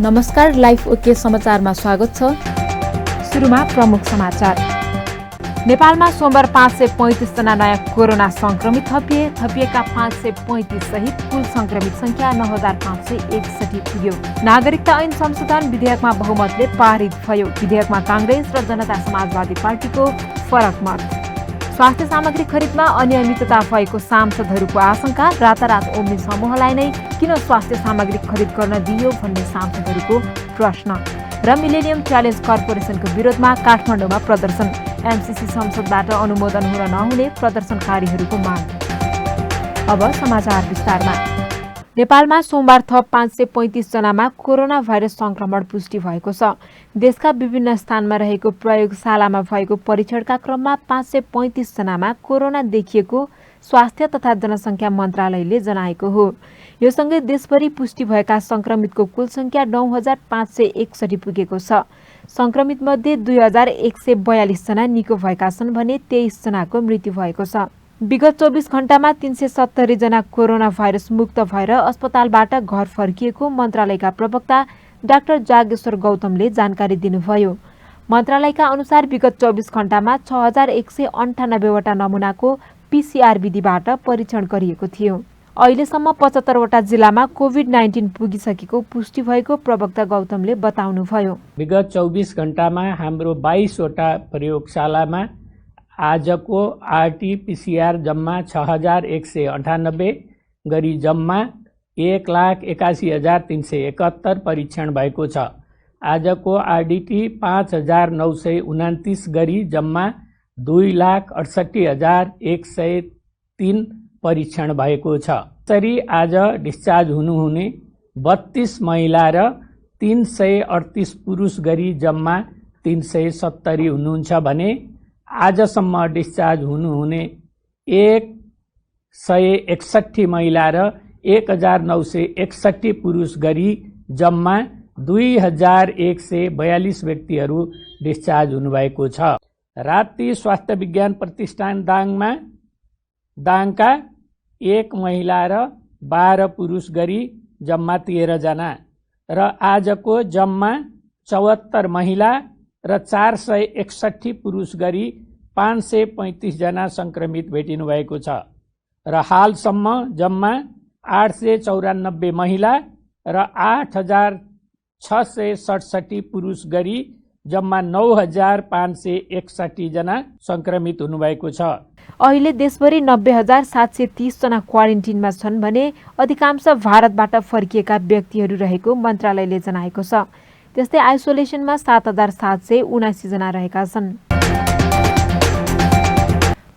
नमस्कार, life okay समाचारमा स्वागत छ। सुरुमा प्रमुख समाचार। नेपालमा सोमबार 535 जना नयाँ कोरोना संक्रमित थपिएका 535 सहित कुल संक्रमित संख्या 9561 पुग्यो। नागरिकता ऐन संशोधन विधेयकमा बहुमतले पारित भयो। विधेयकमा कांग्रेस र जनता समाजवादी पार्टीको फरक मत। स्वास्थ्य सामग्री खरिदमा अनियमितता भएको सांसदहरूको आशंका। रातारात ओम्नी समूहलाई नै किन स्वास्थ्य सामग्री खरिद गर्न दिइयो भन्ने सांसदहरूको प्रश्न। र मिलेनियम च्यालेन्ज कर्पोरेसनको विरोधमा काठमाडौँमा प्रदर्शन। एमसीसी संसदबाट अनुमोदन हुन नहुने प्रदर्शनकारीहरूको माग। अब समाचार विस्तारमा। नेपालमा सोमबार थप 535 जनामा कोरोना भाइरस संक्रमण पुष्टि भएको छ। देशका विभिन्न स्थानमा रहेको प्रयोगशालामा भएको परीक्षणका क्रममा 535 जनामा कोरोना देखिएको स्वास्थ्य तथा जनसङ्ख्या मन्त्रालयले जनाएको हो। यो सँगै देशभरि पुष्टि भएका संक्रमितको कुल संख्या 9561 पुगेको छ। संक्रमित मध्ये 2142 जना निको भएका छन् भने 23 जनाको मृत्यु भएको छ। विगत 24 घण्टामा 370 जना कोरोना भाइरस मुक्त भएर अस्पतालबाट घर फर्किएको मन्त्रालयका प्रवक्ता डाक्टर जागेश्वर गौतमले जानकारी दिनुभयो। मन्त्रालयका अनुसार विगत 24 घण्टामा 6198 वटा नमुनाको पीसीआर विधिबाट परीक्षण गरिएको थियो। अहिलेसम्म 75 वटा जिल्लामा कोभिड-19 पुगिसकेको पुष्टि भएको प्रवक्ता गौतमले बताउनुभयो। विगत 24 घण्टामा हाम्रो 22 वटा प्रयोगशालामा आजको आरटी-पीसीआर जम्मा 6198 गरी जम्मा 1,81,371 परीक्षण भएको छ। आजको आरडीटी 5,929 गरी जम्मा 2,68,103 परीक्षण भएको छ। यसरी आज डिस्चार्ज हुनुहुने 32 महिला र 338 पुरुष गरी जम्मा 370 हुनुहुन्छ भने आजसम्म डिस्चार्ज हुनुहुने 161 महिला र 1961 पुरुष गरी जम्मा 2142 व्यक्तिहरू डिस्चार्ज हुनुभएको छ। राप्ती स्वास्थ्य विज्ञान प्रतिष्ठान दाङका 1 महिला र 12 पुरुष गरी जम्मा 13 जना र आजको जम्मा 74 महिला र 461 पुरुष गरी 535 जना संक्रमित भेटिनु भएको छ र हालसम्म जम्मा 894 महिला र 8667 पुरुष गरी जम्मा 9561 जना संक्रमित हुनुभएको छ। अहिले देशभरि 90,730 जना क्वारेन्टिनमा छन् भने अधिकांश भारतबाट फर्किएका व्यक्तिहरू रहेको मन्त्रालयले जनाएको छ। त्यस्तै आइसोलेसनमा 7,779 जना रहेका छन्।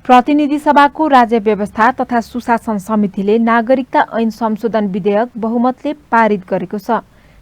प्रतिनिधि सभाको राज्य व्यवस्था तथा सुशासन समितिले नागरिकता ऐन संशोधन विधेयक बहुमतले पारित गरेको छ।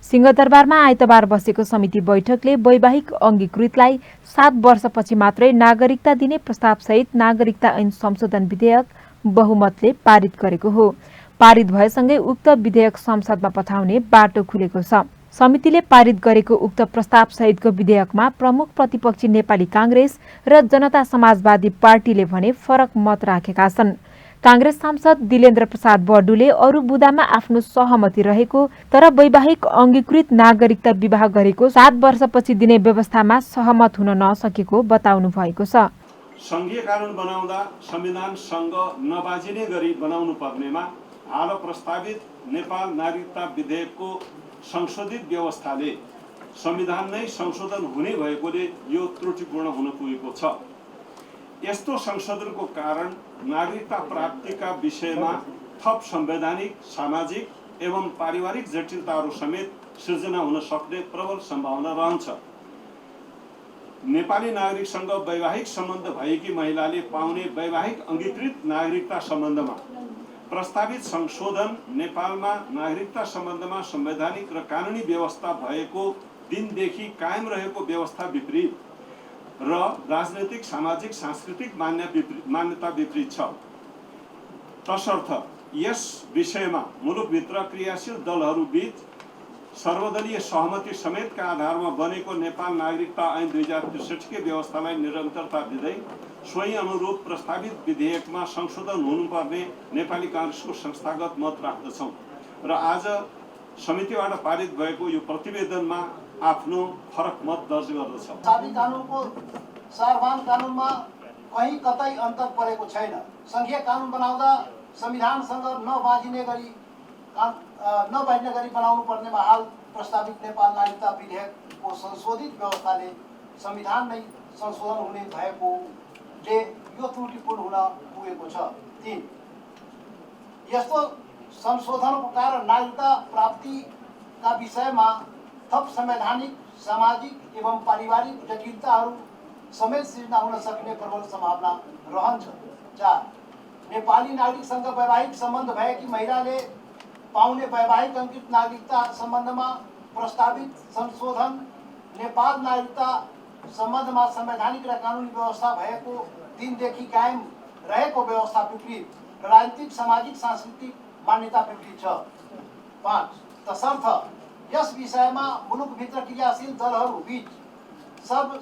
सिंहदरबारमा आइतबार बसेको समिति बैठकले वैवाहिक अंगीकृतलाई 7 वर्षपछि मात्रै नागरिकता दिने प्रस्तावसहित नागरिकता ऐन संशोधन विधेयक बहुमतले पारित गरेको हो। पारित भएसँगै उक्त विधेयक संसदमा पठाउने बाटो खुलेको छ। समितिले पारित गरेको उक्त प्रस्ताव सहितको विधेयकमा प्रमुख प्रतिपक्षी नेपाली कांग्रेस र जनता समाजवादी पार्टीले भने फरक मत राखेका छन्। कांग्रेस सांसद दिलेन्द्र प्रसाद बर्डुले अरू बुदामा आफ्नो सहमति रहेको तर वैवाहिक अंगीकृत नागरिकता विवाह गरेको 7 वर्षपछि दिने व्यवस्थामा सहमत हुन नसकेको बताउनु भएको छ। संघीय कानून बनाउँदा संविधानसँग नबाजिने गरी बनाउनु पर्नेमा हाल प्रस्तावित नेपाल नागरिकता विधेयकको संशोधित व्यवस्थाले संविधान नै संशोधन हुने भएकोले यो त्रुटिपूर्ण हुन पुगेको छ। यस्तो संशोधनको कारण नागरिकता प्राप्तिका विषयमा थप संवैधानिक, सामाजिक एवं पारिवारिक जटिलताहरू समेत सृजना हुन सक्ने प्रबल सम्भावना रहन्छ। नेपाली नागरिकसँग वैवाहिक सम्बन्ध भएकी महिलाले पाउने वैवाहिक अंगीकृत नागरिकता सम्बन्धमा प्रस्तावित संशोधन नेपालमा नागरिकता सम्बन्धमा संवैधानिक र कानुनी व्यवस्था भएको दिनदेखि कायम रहेको व्यवस्था विपरीत र राजनैतिक, सामाजिक, सांस्कृतिक मान्यता विपरीत छ। तसर्थ यस विषयमा मुलुकभित्र क्रियाशील दलहरू बीच सर्वदलीय सहमति समेतका आधारमा बनेको नेपाल नागरिकता ऐन 2063 के व्यवस्थालाई निरन्तरता दिँदै सोही अनुरूप प्रस्तावित विधेयकमा संशोधन हुनुपर्ने नेपाली कांग्रेसको संस्थागत मत राख्दछौँ र आज समितिबाट पारित भएको यो प्रतिवेदनमा आफ्नो फरक मत दर्ज गर्दछ। शादी कानुनको सारवान कानुनमा कहीँ कतै अन्तर परेको छैन। संघीय कानुन बनाउँदा संविधानसँग नबाझिने गरी बनाउनु पर्नेमा हाल प्रस्तावित नेपाल नागरिकता विधेयकको संशोधित व्यवस्थाले संविधान नै संशोधन हुने भएकोले यो त्रुटिपूर्ण हुन पुगेको छ। 3 यस्तो संशोधनको कारण नागरिकता प्राप्तिका विषयमा थप संवैधानिक, सामाजिक एवं पारिवारिक जटिलताहरू समेत सिर्जना हुन सक्ने प्रबल सम्भावना रहन्छ। 4 नेपाली नागरिकसँग वैवाहिक सम्बन्ध भएकी महिलाले पाउने वैवाहिक अंकित नागरिकता सम्बन्धमा प्रस्तावित संशोधन नेपाल नागरिकता सम्बन्धमा संवैधानिक र कानुनी व्यवस्था भएको दिनदेखि कायम रहेको व्यवस्था विपरीत र राजनीतिक, सामाजिक, सांस्कृतिक मान्यता विपरीत छ। 5 तसर्थ यस विषयमा मुलुकभित्र क्रियाशील दलहरू बीच सब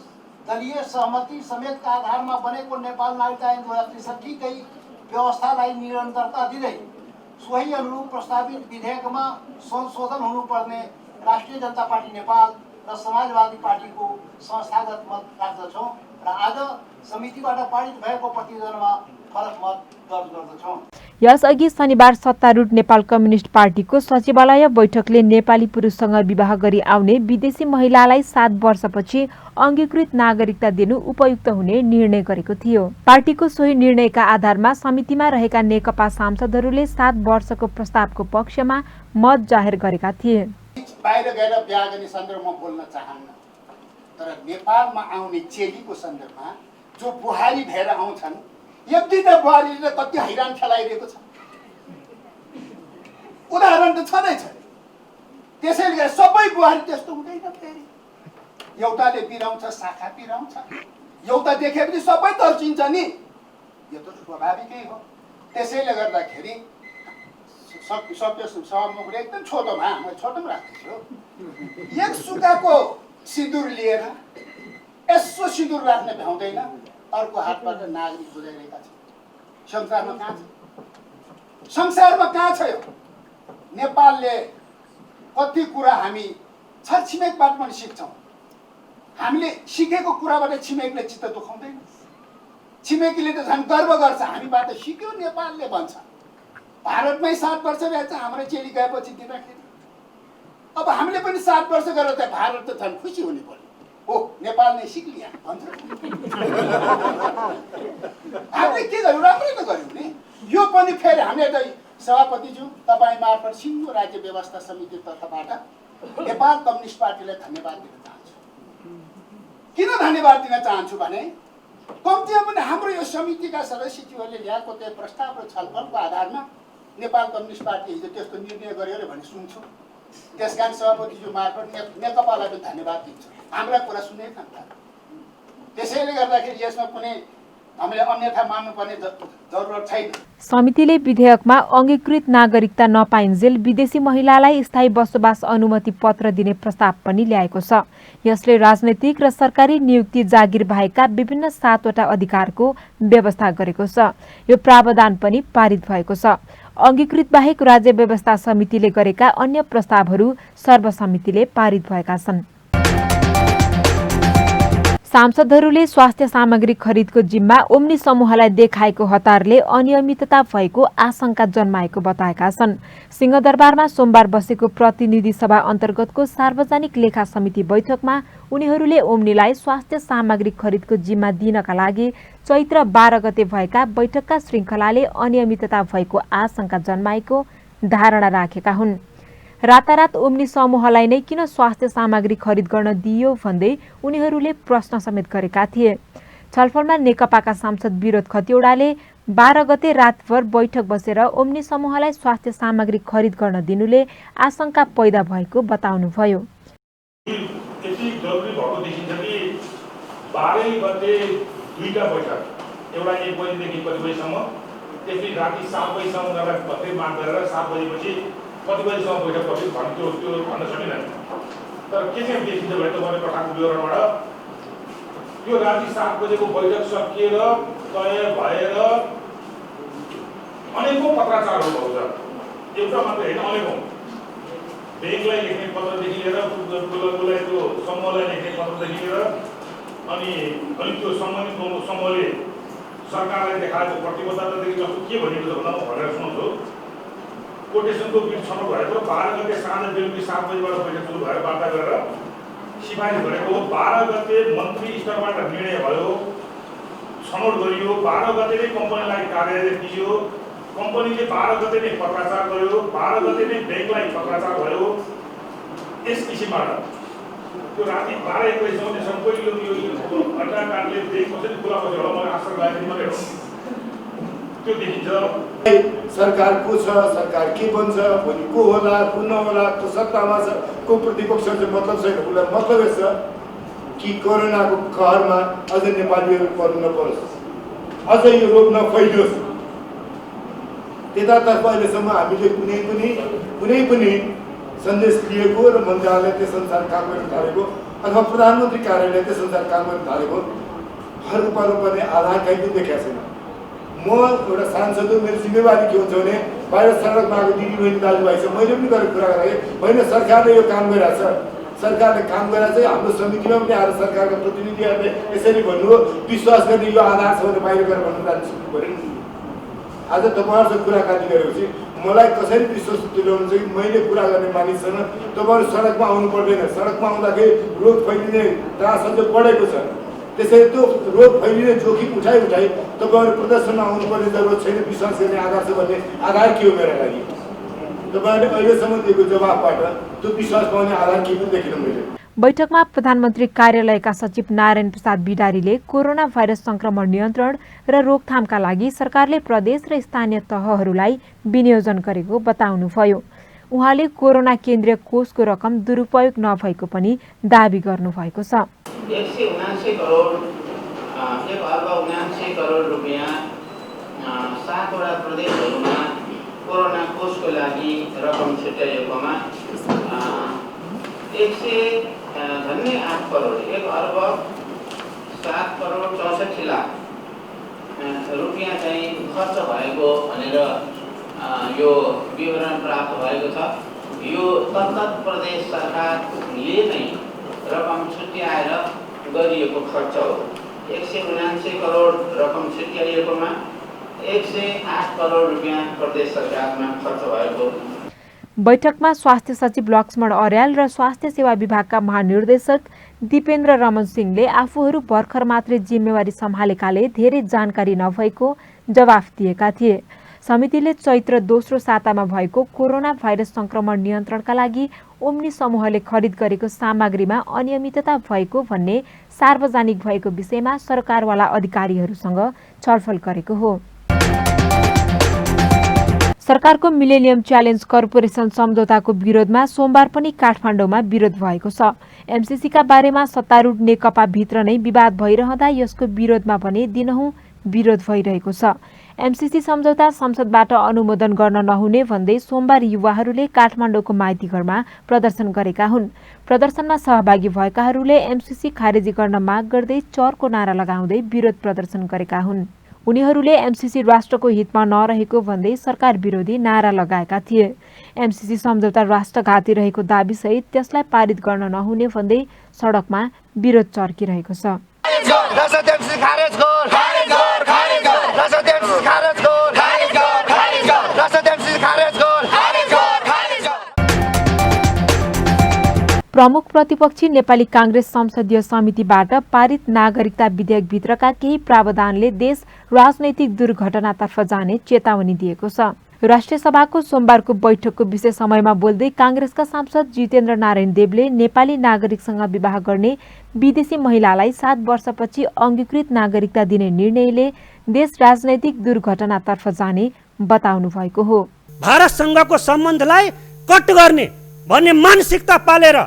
दलीय सहमति समेतका आधारमा बनेको नेपाल नागरिकता ऐन 2063 कै व्यवस्थालाई निरन्तरता दिँदै सोही अनुरूप प्रस्तावित विधेयकमा संशोधन हुनुपर्ने राष्ट्रिय जनता पार्टी नेपाल र समाजवादी पार्टीको संस्थागत मत राख्दछौँ र आज समितिबाट पारित भएको प्रतिवेदनमा फरक मत दर्ज गर्दछौँ। यसअघि शनिबार सत्तारूढ नेपाल कम्युनिस्ट पार्टीको सचिवालय बैठकले नेपाली पुरुषसँग विवाह गरी आउने विदेशी महिलालाई 7 वर्षपछि अङ्गीकृत नागरिकता दिनु उपयुक्त हुने निर्णय गरेको थियो। पार्टीको सोही निर्णयका आधारमा समितिमा रहेका नेकपा सांसदहरूले 7 वर्षको प्रस्तावको पक्षमा मत जाहेर गरेका थिए। बाहिर गएर बिहा गर्ने सन्दर्भमा बोल्न चाहन्न, तर नेपालमा आउने चेलीको सन्दर्भमा जो बुहारी भएर आउँछन्, यति त बुहारीले कति हैरान खेलाइरहेको छ, उदाहरण त छँदैछ। त्यसैले गर्दा सबै बुहारी त्यस्तो हुँदैन। फेरि एउटाले बिराउँछ, शाखा पिराउँछ, एउटा देखेपछि सबै तर्चिन्छ नि, यो त स्वाभाविकै हो। त्यसैले गर्दाखेरि सत्य सहमुखले एकदम छोटोमा राख्दैछु। एक सुकाको सिन्दुर लिएर यसो सिन्दुर राख्ने भ्याउँदैन, अर्को हातबाट नागरिक बुझाइरहेका छन्। संसारमा कहाँ छ? संसारमा कहाँ छ यो? नेपालले कति कुरा हामी छरछिमेकबाट पनि सिक्छौँ। हामीले सिकेको कुराबाट छिमेकले चित्त दुखाउँदैन। छिमेकीले त झन् गर्व गर्छ, हामीबाट सिक्यो नेपालले भन्छ। भारतमै 7 वर्ष भएछ हाम्रो चेली गएपछि दिँदाखेरि। अब हामीले पनि 7 वर्ष गरेर त भारत त झन् खुसी हुने पर्यो। हो, नेपाल नै सिक्लिया भन्छ। हामीले के गर्यौँ? राम्रै त गर्यौँ नि। यो पनि फेरि हामीले त सभापतिज्यू तपाईँ मार्फत सिङ्गो राज्य व्यवस्था समिति तर्फबाट नेपाल कम्युनिस्ट पार्टीलाई धन्यवाद दिन चाहन्छु। किन धन्यवाद दिन चाहन्छु भने कम्तीमा पनि हाम्रो यो समितिका सदस्यज्यूहरूले ल्याएको त्यो प्रस्ताव र छलफलको आधारमा नेपाल कम्युनिस्ट पार्टी हिजो त्यस्तो निर्णय गर्यो अरे भन्ने सुन्छौँ। त्यसकारण सभापतिज्यू मार्फत नेकपालाई पनि धन्यवाद दिन्छु। हाम्रा कुरा सुनेका नि त। त्यसैले गर्दाखेरि यसमा कुनै हामीले अन्यथा मान्नुपर्ने जरुरत छैन। समितिले विधेयकमा अङ्गीकृत नागरिकता नपाइन्जेल विदेशी महिलालाई स्थायी बसोबास अनुमति पत्र दिने प्रस्ताव पनि ल्याएको छ। यसले राजनैतिक र सरकारी नियुक्ति जागिर बाहेकका विभिन्न 7 वटा अधिकारको व्यवस्था गरेको छ। यो प्रावधान पनि पारित भएको छ। अङ्गीकृत बाहेक राज्य व्यवस्था समितिले गरेका अन्य प्रस्तावहरू सर्वसम्मतिले पारित भएका छन्। सांसदहरूले स्वास्थ्य सामग्री खरिदको जिम्मा ओम्नी समूहलाई देखाएको हतारले अनियमितता भएको आशंका जन्माएको बताएका छन्। सिंहदरबारमा सोमबार बसेको प्रतिनिधि सभा अन्तर्गतको सार्वजनिक लेखा समिति बैठकमा उनीहरूले ओम्नीलाई स्वास्थ्य सामग्री खरिदको जिम्मा दिनका लागि चैत्र 12 गते भएका बैठकका श्रृङ्खलाले अनियमितता भएको आशंका जन्माएको धारणा राखेका हुन्। रातारात ओम्नी समूहलाई नै किन स्वास्थ्य सामग्री खरिद गर्न दिइयो भन्दै उनीहरूले प्रश्न समेत गरेका थिए। छलफलमा नेकपाका सांसद विरोध खतिवड़ाले 12 गते रातभर बैठक बसेर ओम्नी समूहलाई स्वास्थ्य सामग्री खरिद गर्न दिनुले आशंका पैदा भएको बताउनुभयो। यति जरुरी भएको देखिन्छ कि 12 गते दुईटा बैठक, एउटा 1 बजेदेखि कति बजेसम्म, त्यसपछि राति 7 बजेसम्म उनीहरूलाई भत्तै माग गरेर 7 बजेपछि कति बजीसम्म बैठक बस्यो भन्ने त्यो भन्न सकिँदैन। तर के चाहिँ देखिन्छ भने तपाईँले पठाएको विवरणबाट यो राति 7 बजेको बैठक सकिएर तय भएर अनेकौं पत्राचारहरू भएको छ। एउटा मात्र होइन, अनेकौं। ब्याङ्कलाई लेख्ने पत्रदेखि लिएर उसलाई त्यो समूहलाई लेख्ने पत्रदेखि लिएर अनि त्यो सम्बन्धित समूहले सरकारलाई देखाएको प्रतिबद्धतादेखि जस्तो के भनेको छ भन्दा म भनेर सुनाउँछु। कोटेसनको बिल छनौट भएको 12 गते साँझ बेलुकी 7 बजीबाट बैठक सुरु भएर वार्ता गरेर सिफारिस गरेको 12 गते मन्त्री स्तरबाट निर्णय भयो, छनौट गरियो। 12 गते नै कम्पनीलाई कार्यादेश दिइयो, कम्पनीले 12 गते नै पत्राचार गर्यो, 12 गते नै ब्याङ्कलाई पत्राचार भयो। यस किसिमबाट त्यो राति 12-1 बजीसम्म त्यसमा पहिलो यो अड्डाकारले ब्याङ्क कसरी खुला बस्यो होला मलाई आशा लागेको मात्रै हो। त्यो देखिन्छ सरकार को छ, सरकार के बन्छ, भोलि को होला, को नहोला, को सत्तामा छ, को प्रतिपक्ष छ, मतलब छैन। उसलाई मतलब छ कि कोरोनाको कहरमा अझ नेपालीहरू पर्नु नपरोस्, अझ यो रोग नफैलियोस्। त्यतातर्फ अहिलेसम्म हामीले कुनै पनि सन्देश लिएको र मन्त्रालय त्यसअनुसार काम गर्न थालेको अथवा प्रधानमन्त्री कार्यालय त्यसअनुसार काम गर्न थालेको हर रूपमा आधार कहीँ पनि देखाएको छैन। म एउटा सांसद हो, मेरो जिम्मेवारी के हुन्छ भने बाहिर सडकमा आएको दिदीबहिनी दाजुभाइ छ, मैले पनि गरेर कुरा गरेँ होइन सरकारले यो काम गरिरहेछ, सरकारले काम गरेर चाहिँ हाम्रो समितिमा पनि आएर सरकारका प्रतिनिधिहरूले यसरी भन्नुभयो विश्वास गर्ने यो आधार छ भने बाहिर गएर भन्न जान्छु भने आज तपाईँहरूसँग कुराकानी गरेपछि मलाई कसरी विश्वास दिलाउनु छ कि मैले कुरा गर्ने मानिससँग तपाईँहरू सडकमा आउनु पर्दैन। सडकमा आउँदाखेरि रोग फैलिने त्रास अझ बढेको छ। त्यसैले त्यो रोग फैलिने जोखिम उठाइ तपाईँहरू प्रदर्शनमा आउनुपर्ने जरुरत छैन, विश्वास गर्ने आधार छ भन्ने आधार के हो मेरा लागि? तपाईँहरूले अहिलेसम्म दिएको जवाफबाट त्यो विश्वास पाउने आधार के पनि देखिनँ मैले। बैठकमा प्रधानमन्त्री कार्यालयका सचिव नारायण प्रसाद बिडारीले कोरोना भाइरस संक्रमण नियन्त्रण र रोकथामका लागि सरकारले प्रदेश र स्थानीय तहहरूलाई विनियोजन गरेको बताउनुभयो। उहाँले कोरोना केन्द्रीय कोषको रकम दुरुपयोग नभएको पनि दाबी गर्नुभएको छ। 179 करोड 1,79 करोड रुपियाँ 7 वटा प्रदेशहरूमा कोरोना कोषको लागि रकम छुट्याइएकोमा 8 करोड 1,07 करोड 64 लाख रुपियाँ चाहिँ खर्च भएको भनेर यो विवरण प्राप्त भएको छ। यो तत्त प्रदेश सरकारले नै रकम छुट्याएर गरिएको खर्च हो। 179 करोड रकम छुट्याइएकोमा 108 करोड रुपियाँ प्रदेश सरकारमा खर्च भएको। बैठकमा स्वास्थ्य सचिव लक्ष्मण अर्याल र स्वास्थ्य सेवा विभागका महानिर्देशक दिपेन्द्र रमन सिंहले आफूहरू भर्खर मात्रै जिम्मेवारी सम्हालेकाले धेरै जानकारी नभएको जवाफ दिएका थिए। समितिले चैत्र दोस्रो सातामा भएको कोरोना भाइरस संक्रमण नियन्त्रणका लागि ओम्नी समूहले खरिद गरेको सामग्रीमा अनियमितता भएको भन्ने सार्वजनिक भएको विषयमा सरकारवाला अधिकारीहरूसँग छलफल गरेको हो। सरकारको मिलेनियम च्यालेन्ज कर्पोरेसन सम्झौताको विरोधमा सोमबार पनि काठमाडौँमा विरोध भएको छ। एमसीसीका बारेमा सत्तारूढ नेकपा भित्र नै विवाद भइरहँदा यसको विरोधमा भने दिनहुँ विरोध भइरहेको छ। एमसीसी सम्झौता संसदबाट अनुमोदन गर्न नहुने भन्दै सोमबार युवाहरूले काठमाडौँको माइतीघरमा प्रदर्शन गरेका हुन्। प्रदर्शनमा सहभागी भएकाहरूले एमसीसी खारेजी गर्न माग गर्दै चर्को नारा लगाउँदै विरोध प्रदर्शन गरेका हुन्। उनीहरूले एमसीसी राष्ट्रको हितमा नरहेको भन्दै सरकार विरोधी नारा लगाएका थिए। एमसीसी सम्झौता राष्ट्रघाती रहेको दाबीसहित त्यसलाई पारित गर्न नहुने भन्दै सडकमा विरोध चर्किरहेको छ। प्रमुख प्रतिपक्षी नेपाली कांग्रेस संसदीय समितिबाट पारित नागरिकता विधेयकभित्रका केही प्रावधानले देश राजनैतिक दुर्घटनातर्फ जाने चेतावनी दिएको छ। राष्ट्रिय सभाको सोमबारको बैठकको विशेष समयमा बोल्दै कांग्रेसका सांसद जितेन्द्र नारायण देवले नेपाली नागरिकसँग विवाह गर्ने विदेशी महिलालाई 7 वर्षपछि अंगीकृत नागरिकता दिने निर्णयले देश राजनैतिक दुर्घटनातर्फ जाने बताउनु भएको हो। भारतसँगको सम्बन्धलाई कट गर्ने भन्ने मानसिकता पालेर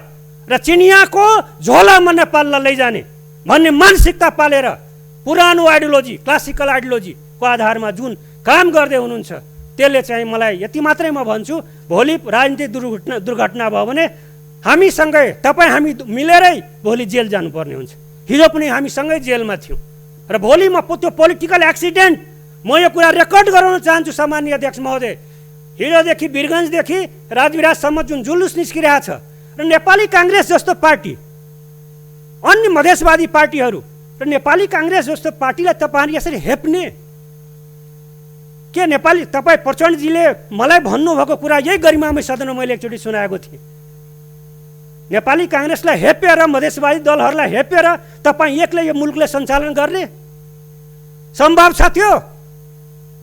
र चिनियाको झोलामा नेपाललाई लैजाने भन्ने मानसिकता पालेर पुरानो आइडियोलोजी क्लासिकल आइडियोलोजीको आधारमा जुन काम गर्दै हुनुहुन्छ त्यसले चाहिँ मलाई यति मात्रै म भन्छु, भोलि राजनीतिक दुर्घटना भयो भने हामीसँगै हामी मिलेरै भोलि जेल जानुपर्ने हुन्छ। हिजो पनि हामीसँगै जेलमा थियौँ र भोलि म त्यो पोलिटिकल एक्सिडेन्ट म यो कुरा रेकर्ड गराउन चाहन्छु। सामान्य अध्यक्ष महोदय, हिजोदेखि वीरगञ्जदेखि राजविराजसम्म जुन जुलुस निस्किरहेछ र नेपाली काङ्ग्रेस जस्तो पार्टी, अन्य मधेसवादी पार्टीहरू र नेपाली काङ्ग्रेस जस्तो पार्टीलाई तपाईँहरू यसरी हेप्ने के? नेपाली तपाईँ प्रचण्डजीले मलाई भन्नुभएको कुरा यही गरिमामय सदनमा मैले एकचोटि सुनाएको थिएँ। नेपाली काङ्ग्रेसलाई हेपेर, मधेसवादी दलहरूलाई हेपेर तपाईँ एक्लै यो मुलुकले सञ्चालन गर्ने सम्भव छ? त्यो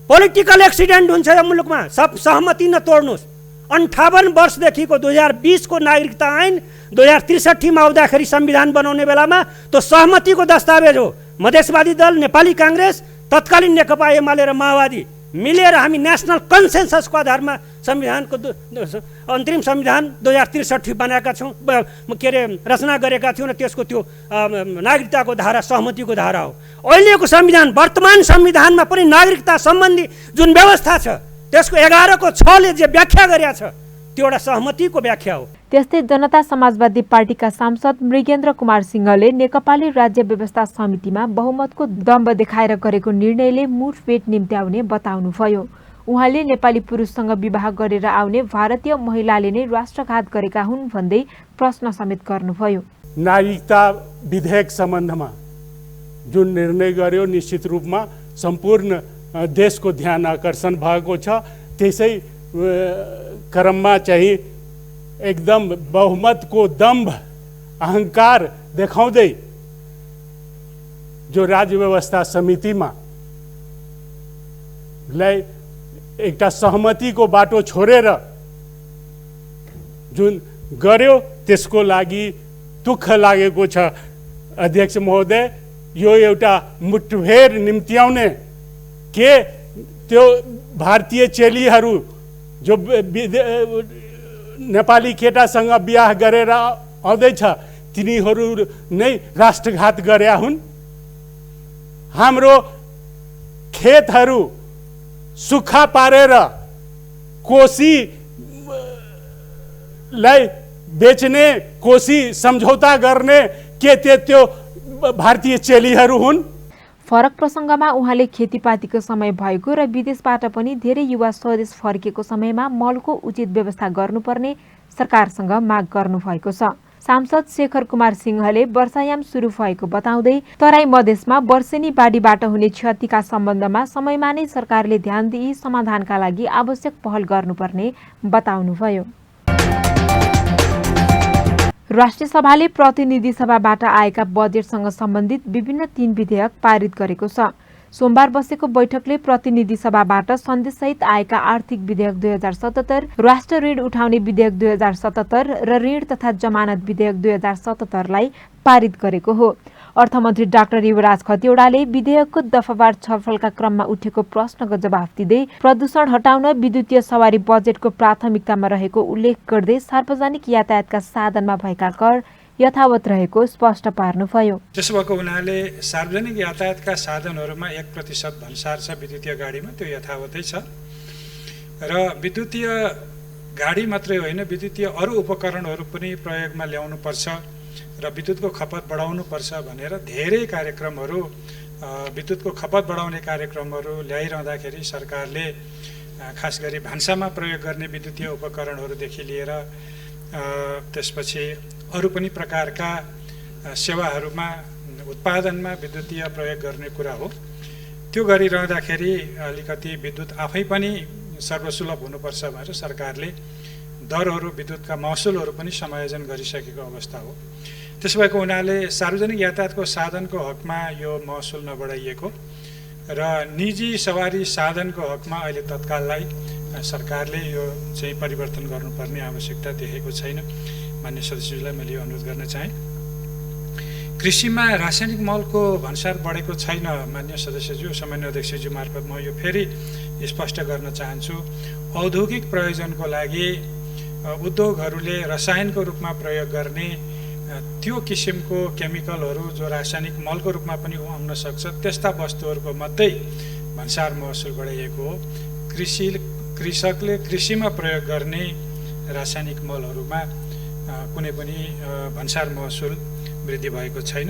पोलिटिकल एक्सिडेन्ट हुन्छ यो मुलुकमा। सब सहमति नतोड्नुहोस्। 58 वर्षदेखिको 2020 को नागरिकता ऐन 2063 मा आउँदाखेरि संविधान बनाउने बेलामा त्यो सहमतिको दस्तावेज हो। मधेसवादी दल, नेपाली काङ्ग्रेस, तत्कालीन नेकपा एमाले र माओवादी मिलेर हामी नेसनल कन्सेन्ससको आधारमा संविधानको अन्तरिम संविधान 2063 बनाएका छौँ, के अरे रचना गरेका थियौँ र त्यसको त्यो नागरिकताको धारा सहमतिको धारा हो। अहिलेको संविधान, वर्तमान संविधानमा पनि नागरिकता सम्बन्धी जुन व्यवस्था छ त्यसको 11 को 6 ले जे व्याख्या गरेका छ त्यो एउटा सहमतिको व्याख्या हो। त्यस्तै जनता समाजवादी पार्टीका सांसद मृगेन्द्र कुमार सिंहले नेकपाली राज्य व्यवस्था समितिमा बहुमतको दम्ब देखाएर गरेको निर्णयले मुठभेड निम्त्याउने बताउनुभयो। उहाँले नेपाली पुरुषसँग विवाह गरेर आउने भारतीय महिलाले नै राष्ट्रघात गरेका हुन् भन्दै प्रश्न समेत गर्नुभयो। नागरिकता विधेयक सम्बन्धमा जुन निर्णय गर्यो निश्चित रूपमा सम्पूर्ण देशको ध्यान आकर्षण भएको छ। त्यसै क्रममा चाहिँ एकदम बहुमतको दम्भ अहंकार देखाउँदै जो राज्य व्यवस्था समितिमा लाई एउटा सहमतिको बाटो छोडेर जुन गर्यो त्यसको लागि दुःख लागेको छ। अध्यक्ष महोदय, यो एउटा मुठभेड निम्त्याउने के त्यो भारतीय चेलीहरू जो नेपाली केटासँग बिहा गरेर आउँदैछ तिनीहरू नै राष्ट्रघात गरेका हुन्। हाम्रो खेतहरू सुक्खा पारेर कोशीलाई बेच्ने, कोशी सम्झौता गर्ने के त्यो भारतीय चेलीहरू हुन्? फरक प्रसङ्गमा उहाँले खेतीपातीको समय भएको र विदेशबाट पनि धेरै युवा स्वदेश फर्केको समयमा मलको उचित व्यवस्था गर्नुपर्ने सरकारसँग माग गर्नुभएको छ। सांसद शेखर कुमार सिंहले वर्षायाम सुरु भएको बताउँदै तराई मधेसमा वर्षेनी बाढीबाट हुने क्षतिका सम्बन्धमा समयमा नै सरकारले ध्यान दिई समाधानका लागि आवश्यक पहल गर्नुपर्ने बताउनुभयो। राष्ट्रिय सभाले प्रतिनिधि सभाबाट आएका बजेटसँग सम्बन्धित विभिन्न 3 विधेयक पारित गरेको छ। सोमबार बसेको बैठकले प्रतिनिधि सभाबाट सन्देशसहित आएका आर्थिक विधेयक 2077, राष्ट्र ऋण उठाउने विधेयक 2077 र ऋण तथा जमानत विधेयक 2077 लाई पारित गरेको हो। अर्थमन्त्री डाक्टर युवराज खतिवड़ाले विधेयकको दफावार छलफलका क्रममा उठेको प्रश्नको जवाफ दिँदै प्रदूषण हटाउन विद्युतीय सवारी बजेटको प्राथमिकतामा रहेको उल्लेख गर्दै सार्वजनिक यातायातका साधनमा भएका कर यथावत रहेको स्पष्ट पार्नुभयो। त्यसो भएको हुनाले सार्वजनिक यातायातका साधनहरूमा 1% भन्सार छ विद्युतीय गाडीमा, त्यो यथावतै छ र विद्युतीय गाडी मात्रै होइन विद्युतीय अरू उपकरणहरू पनि प्रयोगमा ल्याउनुपर्छ र विद्युतको खपत बढाउनुपर्छ भनेर धेरै कार्यक्रमहरू, विद्युतको खपत बढाउने कार्यक्रमहरू ल्याइरहँदाखेरि सरकारले खास गरी भान्सामा प्रयोग गर्ने विद्युतीय उपकरणहरूदेखि लिएर त्यसपछि अरू पनि प्रकारका सेवाहरूमा उत्पादनमा विद्युतीय प्रयोग गर्ने कुरा हो। त्यो गरिरहँदाखेरि अलिकति विद्युत आफै पनि सर्वसुलभ हुनुपर्छ भनेर सरकारले दरहरू, विद्युतका महसुलहरू पनि समायोजन गरिसकेको अवस्था हो। त्यसो भएको हुनाले सार्वजनिक यातायातको साधनको हकमा यो महसुल नबढाइएको र निजी सवारी साधनको हकमा अहिले तत्काललाई सरकारले यो चाहिँ परिवर्तन गर्नुपर्ने आवश्यकता देखेको छैन। मान्य सदस्यज्यूलाई मैले यो अनुरोध गर्न चाहेँ। कृषिमा रासायनिक मलको भन्सार बढेको छैन। मान्य सदस्यज्यू, सामान्य अध्यक्षज्यू मार्फत म यो फेरि स्पष्ट गर्न चाहन्छु। औद्योगिक प्रयोजनको लागि उद्योगहरूले रसायनको रूपमा प्रयोग गर्ने त्यो किसिमको केमिकलहरू जो रासायनिक मलको रूपमा पनि आउन सक्छ त्यस्ता वस्तुहरूको मात्रै भन्सार महसुल बढाइएको हो। कृषकले कृषिमा प्रयोग गर्ने रासायनिक मलहरूमा कुनै पनि भन्सार महसुल वृद्धि भएको छैन।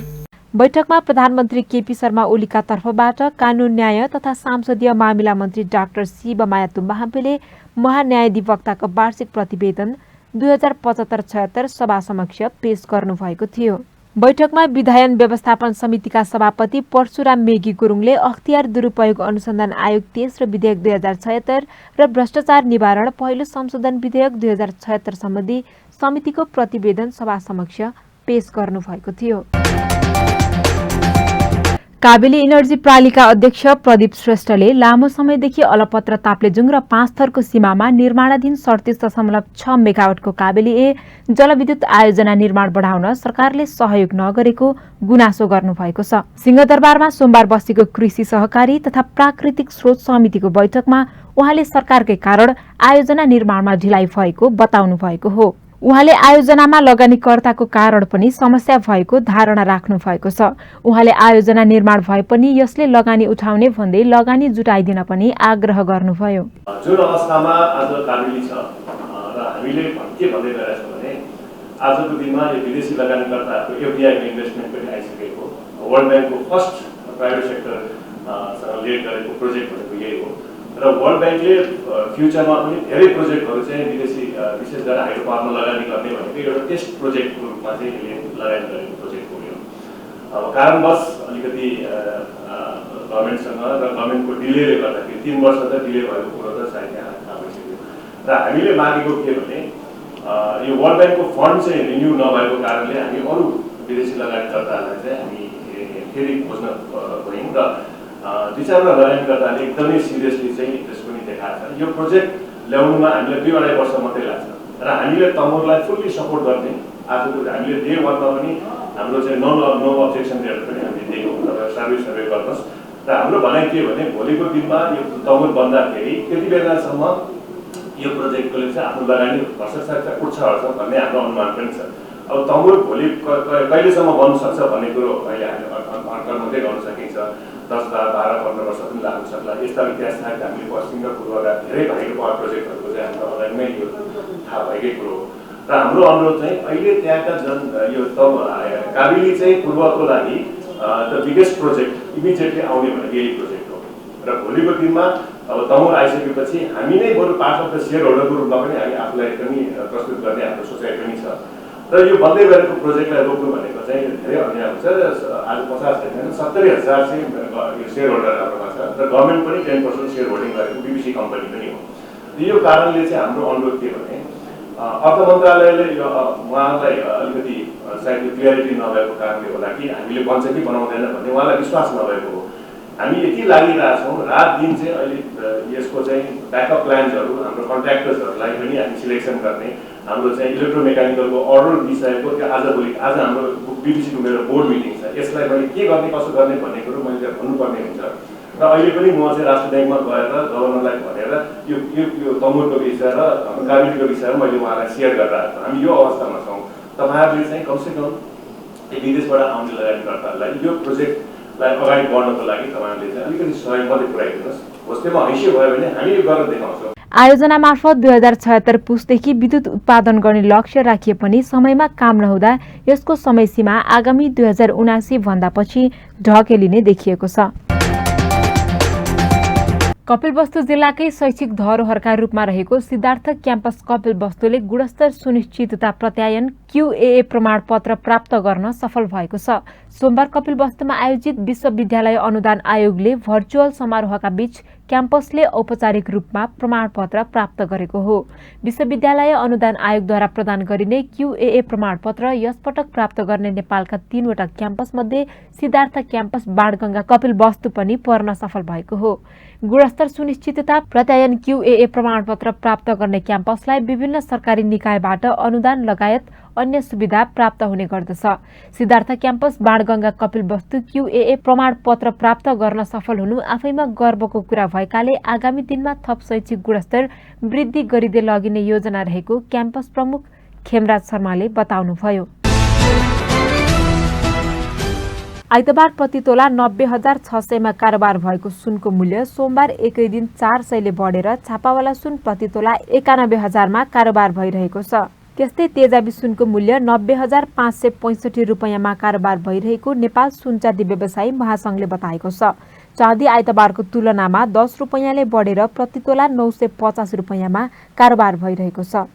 बैठकमा प्रधानमन्त्री केपी शर्मा ओलीका तर्फबाट कानून न्याय तथा संसदीय मामिला मन्त्री डाक्टर शिवमाया तुम्बाहाम्पेले महान्यायाधिवक्ताको वार्षिक प्रतिवेदन 2075-76 सभा समक्ष पेश गर्नुभएको थियो। बैठकमा विधायन व्यवस्थापन समितिका सभापति परशुराम मेगी गुरुङले अख्तियार दुरुपयोग अनुसन्धान आयोग 23 र विधेयक 2076 र भ्रष्टाचार निवारण पहिलो संशोधन विधेयक 2076 सम्बन्धी समितिको प्रतिवेदन सभा समक्ष पेश गर्नुभएको थियो। काबेली इनर्जी प्रालिका अध्यक्ष प्रदीप श्रेष्ठले लामो समयदेखि अलपत्र ताप्लेजुङ र 5 थरको सीमामा निर्माणाधीन 37.6 मेगावाटको काबेली ए जलविद्युत आयोजना निर्माण बढाउन सरकारले सहयोग नगरेको गुनासो गर्नुभएको छ। सिंहदरबारमा सोमबार बसेको कृषि सहकारी तथा प्राकृतिक स्रोत समितिको बैठकमा उहाँले सरकारकै कारण आयोजना निर्माणमा ढिलाइ भएको बताउनु भएको हो। उहाँले आयोजनामा लगानीकर्ताको कारण पनि समस्या भएको धारणा राख्नु भएको छ। उहाँले आयोजना निर्माण भए पनि यसले लगानी उठाउने भन्दै लगानी जुटाइदिन पनि आग्रह गर्नुभयो। जुन अवस्थामा आज काबेली छ र हामीले के भन्दै गएका छौँ भने आजको दिनमा यो विदेशी लगानीकर्ताहरूको एफडीआईको इन्भेस्टमेन्ट पनि आइसकेको हो। वर्ल्ड ब्याङ्कको फर्स्ट प्राइभेट सेक्टरसँग लिड गरेको प्रोजेक्ट भनेको यही हो र वर्ल्ड ब्याङ्कले फ्युचरमा पनि धेरै प्रोजेक्टहरू चाहिँ विदेशी विशेष गरेर हाइड्रो पावरमा लगानी गर्ने भनेको एउटा टेस्ट प्रोजेक्टको रूपमा चाहिँ यसले लगानी गरेको प्रोजेक्ट हो। यो अब कारणवश अलिकति गभर्मेन्टसँग र गभर्मेन्टको डिलेले गर्दाखेरि 3 वर्ष त डिले भएको कुरो त सायद यहाँ थाहा भइसक्यो र हामीले मागेको के भने यो वर्ल्ड ब्याङ्कको फन्ड चाहिँ रिन्यू नभएको कारणले हामी अरू विदेशी लगानीकर्ताहरूलाई चाहिँ हामी फेरि खोज्न गयौँ र 2-4 लगानीकर्ताले एकदमै सिरियसली चाहिँ इन्ट्रेस्ट पनि देखाएको छ। यो प्रोजेक्ट ल्याउनुमा हामीलाई 2-2.5 वर्ष मात्रै लाग्छ र हामीले तमुरलाई फुल्ली सपोर्ट गर्ने आजको हामीले डे 1 मा पनि हाम्रो चाहिँ नो अब्जेक्सन लेटर पनि हामीले दिएको सर्वे गर्नुहोस् र हाम्रो भनाइ के भने भोलिको दिनमा यो तमुर बन्दाखेरि त्यति बेलासम्म यो प्रोजेक्टले चाहिँ आफ्नो लगानी भ्रष्टाचार उठ्छ भन्ने हाम्रो अनुमान पनि छ। अब तमुर भोलि कहिलेसम्म बन्न सक्छ भन्ने कुरो अहिले हामीले अड्कल मात्रै गर्न सकिन्छ। 10, 12, 15 वर्ष पनि लाग्न सक्ला। यस्ता इतिहास हामीले पश्चिम र पूर्वका धेरै भएको पावर प्रोजेक्टहरूको चाहिँ हाम्रो अगाडिमै यो थाहा भएकै कुरो हो र हाम्रो अनुरोध चाहिँ अहिले त्यहाँका यो काबेली चाहिँ पूर्वको लागि द बिगेस्ट प्रोजेक्ट इमिडिएटली आउने भनेको यही प्रोजेक्ट हो र भोलिको दिनमा अब तमुर आइसकेपछि हामी नै बरु पार्ट अफ द सेयर होल्डरको रूपमा पनि हामी आफूलाई पनि प्रस्तुत गर्ने हाम्रो सोचाइ पनि छ र यो बन्दै गरेको प्रोजेक्टलाई रोक्नु भनेको चाहिँ धेरै अन्याय हुन्छ र आज 50 होइन 70,000 चाहिँ यो सेयर होल्डर हाम्रोमा छ र गभर्मेन्ट पनि 10% सेयर होल्डिङ गरेको बीबीसी कम्पनी पनि हो। यो कारणले चाहिँ हाम्रो अनुरोध के भने अर्थ मन्त्रालयले यो उहाँलाई अलिकति सायद क्लियरिटी नभएको कारणले होला कि हामीले बन्छ कि बनाउँदैन भन्ने उहाँलाई विश्वास नभएको हो। हामी यति लागिरहेछौँ रात दिन चाहिँ अहिले यसको चाहिँ ब्याकअप प्लान्सहरू हाम्रो कन्ट्र्याक्टर्सहरूलाई पनि हामी सिलेक्सन गर्ने हाम्रो चाहिँ इलेक्ट्रोमेकानिकलको अर्डर दिइसकेको त्यो आज हाम्रो बीबीसीको मेरो बोर्ड मिटिङ छ। यसलाई मैले के गर्ने कसो गर्ने भन्ने कुरो मैले त्यहाँ भन्नुपर्ने हुन्छ र अहिले पनि म चाहिँ राष्ट्र ब्याङ्कमा गएर गभर्नरलाई भनेर यो तमुरको विषय र काबेलीको विषयमा मैले उहाँलाई सेयर गरिरहेको छु। हामी यो अवस्थामा छौँ। तपाईँहरूले चाहिँ कमसेकम विदेशबाट आउने लगानीकर्ताहरूलाई यो प्रोजेक्टलाई अगाडि बढ्नको लागि तपाईँहरूले चाहिँ अलिकति सहयोग मात्रै पुऱ्याइदिनुहोस्। होस्टेलमा हैसियो भयो भने हामी यो गरेर देखाउँछौँ। आयोजना मार्फत 2076 पुसदेखि विद्युत उत्पादन गर्ने लक्ष्य राखिए पनि समयमा काम नहुँदा यसको समय सीमा आगामी 2079 भन्दा पछि ढकेलिने देखिएको छ। कपिलवस्तु जिल्लाकै शैक्षिक धरोहरका रूपमा रहेको सिद्धार्थ क्याम्पस कपिलवस्तुले गुणस्तर सुनिश्चितता प्रत्यायन QAA प्रमाणपत्र प्राप्त गर्न सफल भएको छ। सोमबार कपिलवस्तुमा आयोजित विश्वविद्यालय अनुदान आयोगले भर्चुअल समारोहका बीच क्याम्पसले औपचारिक रूपमा प्रमाणपत्र प्राप्त गरेको हो। विश्वविद्यालय अनुदान आयोगद्वारा प्रदान गरिने QAA प्रमाणपत्र यसपटक प्राप्त गर्ने नेपालका 3वटा क्याम्पस मध्ये सिद्धार्थ क्याम्पस बाणगंगा कपिलवस्तु पनि पर्न सफल भएको हो। गुणस्तर सुनिश्चितता प्रत्यायन QAA प्रमाणपत्र प्राप्त गर्ने क्याम्पसलाई विभिन्न सरकारी निकायबाट अनुदान लगायत अन्य सुविधा प्राप्त हुने गर्दछ। सिद्धार्थ क्याम्पस बाणगंगा कपिलवस्तु QAA प्रमाणपत्र प्राप्त गर्न सफल हुनु आफैमा गर्वको कुरा भएकाले आगामी दिनमा थप शैक्षिक गुणस्तर वृद्धि गरिँदै लगिने योजना रहेको क्याम्पस प्रमुख खेमराज शर्माले बताउनुभयो। आइतबार प्रति तोला 90,600 मा कारोबार भएको सुनको मूल्य सोमबार एकै दिन 400 ले बढेर छापावाला सुन प्रति तोला 91,000 मा कारोबार भइरहेको छ। त्यस्तै तेजाबी सुनको मूल्य 90,565 रुपैयाँमा कारोबार भइरहेको नेपाल सुनचाँदी व्यवसायी महासंघले बताएको छ। चाँदी आइतबारको तुलनामा 10 रुपैयाँले बढेर प्रति तोला 950 रुपैयाँमा कारोबार भइरहेको छ।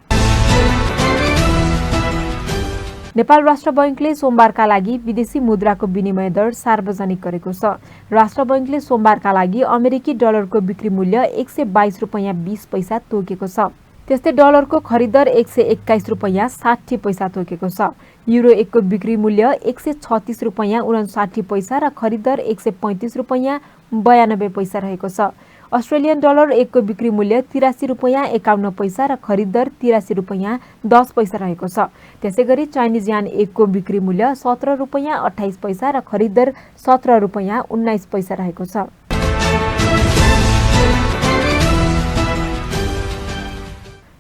नेपाल राष्ट्र बैंकले सोमबारका लागि विदेशी मुद्राको विनिमय दर सार्वजनिक गरेको छ। राष्ट्र बैंकले सोमबारका लागि अमेरिकी डलरको बिक्री मूल्य 122 रुपैयाँ 20 पैसा तोकेको छ। त्यस्तै डलरको खरिद दर 121 रुपैयाँ 60 पैसा तोकेको छ। युरो 1 को बिक्री मूल्य 136 रुपैयाँ 59 पैसा र खरिद दर 135 रुपैयाँ 92 पैसा रहेको छ। अस्ट्रेलियन डलर 1 को बिक्री मूल्य 83 रुपैयाँ 51 पैसा र खरिद दर 83 रुपैयाँ 10 पैसा रहेको छ। त्यसैगरी चाइनिज यान 1 को बिक्री मूल्य 17 रुपैयाँ 28 पैसा र खरिद दर 17 रुपैयाँ 19 पैसा रहेको छ।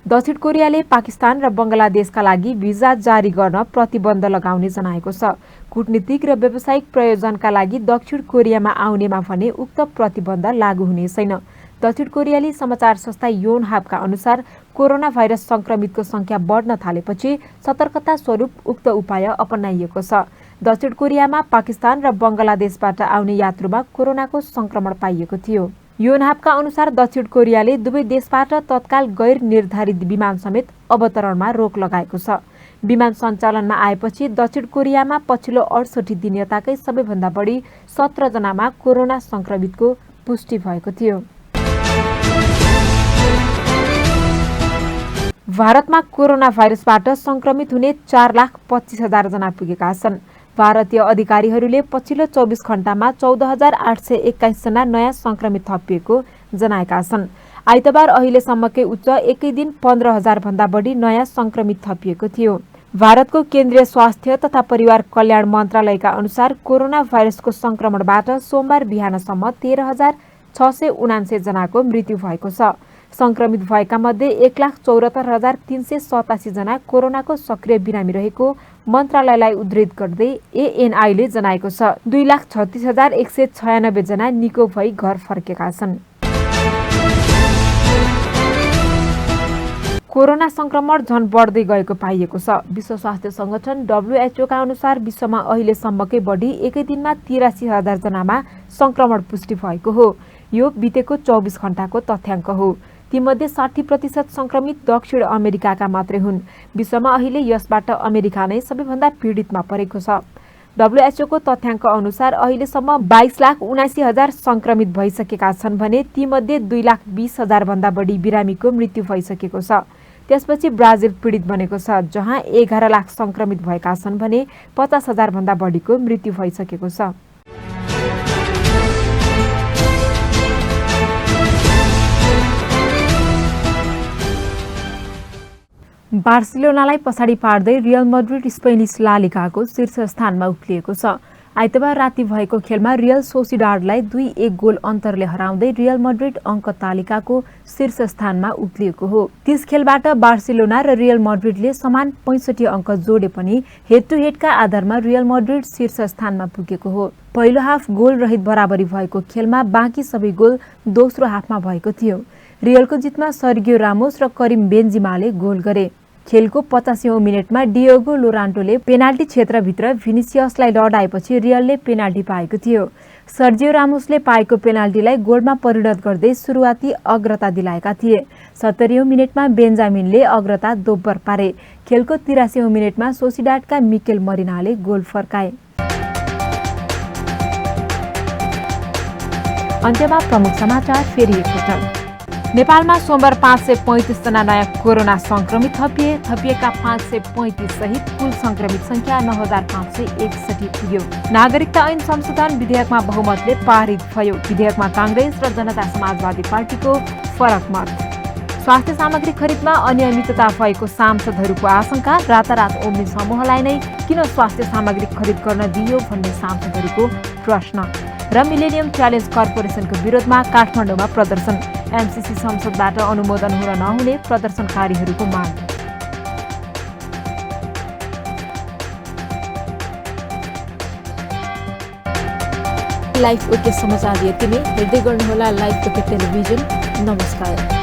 दक्षिण कोरियाले पाकिस्तान र बंगलादेशका लागि भिजा जारी गर्न प्रतिबन्ध लगाउने जनाएको छ। कूटनीतिक र व्यावसायिक प्रयोजनका लागि दक्षिण कोरियामा आउनेमा भने उक्त प्रतिबन्ध लागू हुने छैन। दक्षिण कोरियाली समाचार संस्था योनहापका अनुसार कोरोना भाइरस संक्रमितको संख्या बढ्न थालेपछि सतर्कता स्वरूप उक्त उपाय अपनाइएको छ। दक्षिण कोरियामा पाकिस्तान र बंगलादेशबाट आउने यात्रुमा कोरोनाको संक्रमण पाइएको थियो। योनहापका अनुसार दक्षिण कोरियाले दुवै देशबाट तत्काल गैर निर्धारित विमान समेत अवतरणमा रोक लगाएको छ। विमान सञ्चालनमा आएपछि दक्षिण कोरियामा पछिल्लो 68 दिन यताकै सबैभन्दा बढी 17 जनामा कोरोना संक्रमितको पुष्टि भएको थियो। भारतमा कोरोना भाइरसबाट संक्रमित हुने 4,25,000 जना पुगेका छन्। भारतीय अधिकारीहरूले पछिल्लो 24 घण्टामा 14,821 जना नयाँ संक्रमित थपिएको जनाएका छन्। आइतबार अहिलेसम्मकै उच्च एकै दिन 15,000 भन्दा बढी नयाँ संक्रमित थपिएको थियो। भारतको केन्द्रीय स्वास्थ्य तथा परिवार कल्याण मन्त्रालयका अनुसार कोरोना भाइरसको संक्रमणबाट सोमबार बिहानसम्म 13,679 जनाको मृत्यु भएको छ। संक्रमित भएका मध्ये 1,74,387 जना कोरोनाको सक्रिय बिरामी रहेको मन्त्रालयलाई उद्धृत गर्दै एएनआईले जनाएको छ। 2,36,196 जना निको भई घर फर्केका छन्। कोरोना संक्रमण झन बढ्दै गएको पाइएको छ। विश्व स्वास्थ्य संगठन WHO का अनुसार विश्वमा अहिलेसम्मकै बढी एकै दिनमा 83,000 जनामा संक्रमण पुष्टि भएको हो। यो बितेको 24 घण्टाको तथ्याङ्क हो। तीमध्ये 60% संक्रमित दक्षिण अमेरिकाका मात्रै हुन्। विश्वमा अहिले यसबाट अमेरिका नै सबैभन्दा पीडितमा परेको छ। WHO को तथ्याङ्क अनुसार अहिलेसम्म 22,79,000 संक्रमित भइसकेका छन् भने तीमध्ये 2,20,000 भन्दा बढी बिरामीको मृत्यु भइसकेको छ। त्यसपछि ब्राजिल पीडित बनेको छ, जहाँ 11 लाख संक्रमित भएका छन् भने 50,000 भन्दा बढीको मृत्यु भइसकेको छ। बार्सिलोनालाई पछाडि पार्दै रियल मड्रिड स्पेनिस ला लिगाको शीर्ष स्थानमा उक्लिएको छ। आइतबार राति भएको खेलमा रियल सोसिडाडलाई 2-1 गोल अन्तरले हराउँदै रियल मड्रिड अङ्क तालिकाको शीर्ष स्थानमा उक्लिएको हो। 30 खेलबाट बार्सिलोना र रियल मड्रिडले समान 65 अङ्क जोडे पनि हेड टु हेडका आधारमा रियल मड्रिड शीर्ष स्थानमा पुगेको हो। पहिलो हाफ गोल रहित बराबरी भएको खेलमा बाँकी सबै गोल दोस्रो हाफमा भएको थियो। रियलको जितमा सर्गियो रामोस र करिम बेन्जिमाले गोल गरे। खेलको 85औं मिनेटमा डियोगो लोरान्टोले पेनाल्टी क्षेत्रभित्र भिनिसियसलाई लडाएपछि रियलले पेनाल्टी पाएको थियो। सर्जियो रामोसले पाएको पेनाल्टीलाई गोलमा परिणत गर्दै सुरुवाती अग्रता दिलाएका थिए। 70औं मिनेटमा बेन्जामिनले अग्रता दोब्बर पारे। खेलको 83औं मिनेटमा सोसिडाडका मिकेल मरिनाले गोल फर्काए। अन्त्यमा प्रमुख समाचार फेरि एकपटक। नेपालमा सोमबार 535 जना नयाँ कोरोना संक्रमित थपिएका 535 सहित कुल संक्रमित संख्या 9,561 पुग्यो। नागरिकता ऐन संशोधन विधेयकमा बहुमतले पारित भयो। विधेयकमा कांग्रेस र जनता समाजवादी पार्टीको फरक मत। स्वास्थ्य सामग्री खरिदमा अनियमितता भएको सांसदहरूको आशंका। रातारात ओम्नी समूहलाई नै किन स्वास्थ्य सामग्री खरिद गर्न दिइयो भन्ने सांसदहरूको प्रश्न। र मिलेनियम च्यालेन्ज कर्पोरेसनको विरोधमा काठमाडौँमा प्रदर्शन। एमसीसी संसदबाट अनुमोदन हुन नहुने प्रदर्शनकारीहरूको माग। लाइफ ओके समाचार यति नै। हेर्दै गर्नुहोला लाइफ ओके टेलिभिजन। नमस्कार।